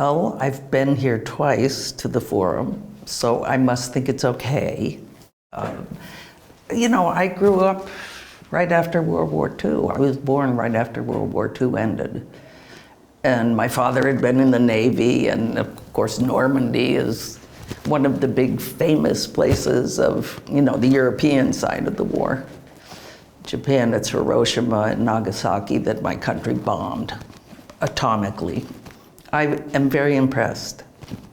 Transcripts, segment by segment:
Well, I've been here twice to the forum, so I must think it's okay. I grew up right after World War II. I was born right after World War II ended. And my father had been in the Navy, and of course Normandy is one of the big famous places of, the European side of the war. Japan, it's Hiroshima and Nagasaki that my country bombed atomically. I am very impressed,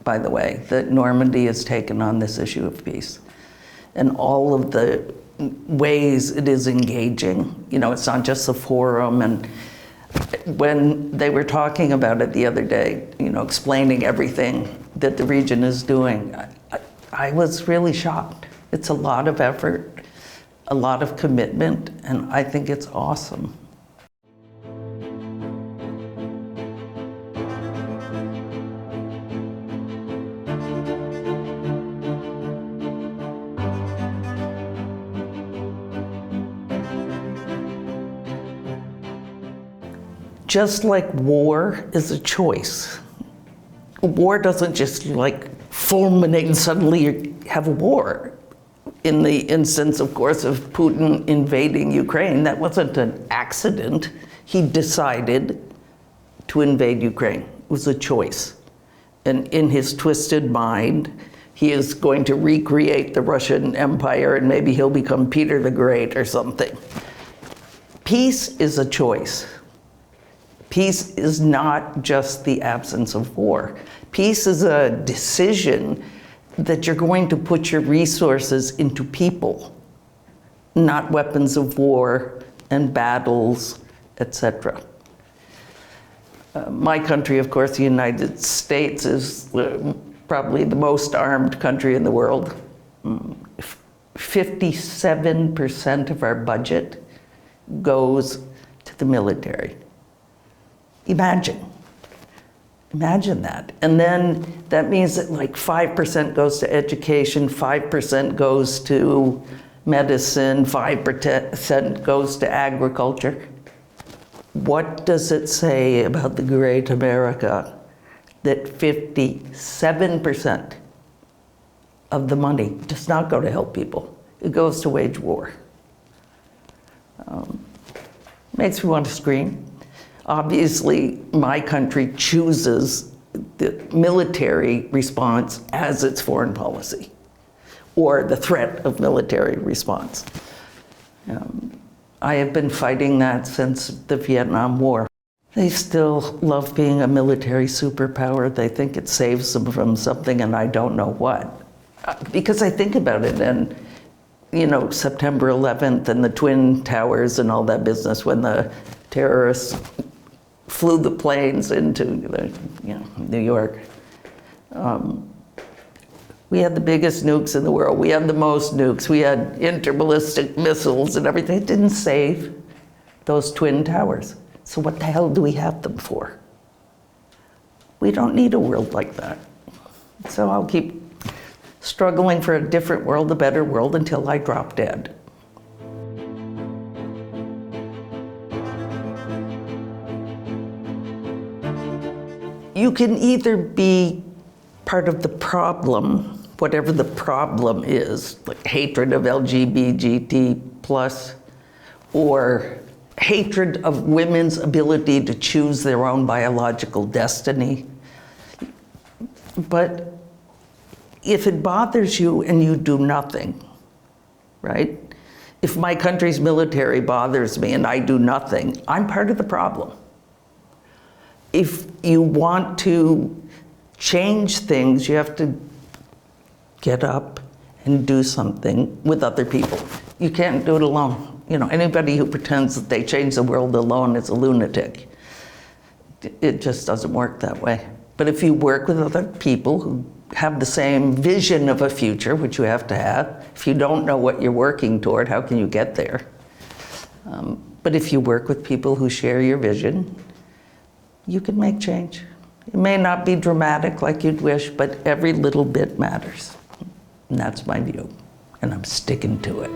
by the way, that Normandy has taken on this issue of peace and all of the ways it is engaging. It's not just the forum, and when they were talking about it the other day, explaining everything that the region is doing, I was really shocked. It's a lot of effort, a lot of commitment, and I think it's awesome. Just like war is a choice. War doesn't just fulminate and suddenly you have a war. In the instance, of course, of Putin invading Ukraine, that wasn't an accident. He decided to invade Ukraine. It was a choice. And in his twisted mind, he is going to recreate the Russian Empire, and maybe he'll become Peter the Great or something. Peace is a choice. Peace is not just the absence of war. Peace is a decision that you're going to put your resources into people, not weapons of war and battles, etc. My country, of course, the United States, is probably the most armed country in the world. 57% of our budget goes to the military. Imagine that. And then that means that 5% goes to education, 5% goes to medicine, 5% goes to agriculture. What does it say about the great America that 57% of the money does not go to help people? It goes to wage war. Makes me want to scream. Obviously, my country chooses the military response as its foreign policy, or the threat of military response. I have been fighting that since the Vietnam War. They still love being a military superpower. They think it saves them from something, and I don't know what. Because I think about it, and September 11th and the Twin Towers and all that business, when the terrorists flew the planes into New York. We had the biggest nukes in the world. We had the most nukes. We had interballistic missiles and everything. It didn't save those Twin Towers. So what the hell do we have them for? We don't need a world like that. So I'll keep struggling for a different world, a better world, until I drop dead. You can either be part of the problem, whatever the problem is, like hatred of LGBT+, or hatred of women's ability to choose their own biological destiny. But if it bothers you and you do nothing, right? If my country's military bothers me and I do nothing, I'm part of the problem. If you want to change things, you have to get up and do something with other people. You can't do it alone. Anybody who pretends that they change the world alone is a lunatic. It just doesn't work that way. But if you work with other people who have the same vision of a future, which you have to have, if you don't know what you're working toward, how can you get there? But if you work with people who share your vision, you can make change. It may not be dramatic like you'd wish, but every little bit matters. And that's my view, and I'm sticking to it.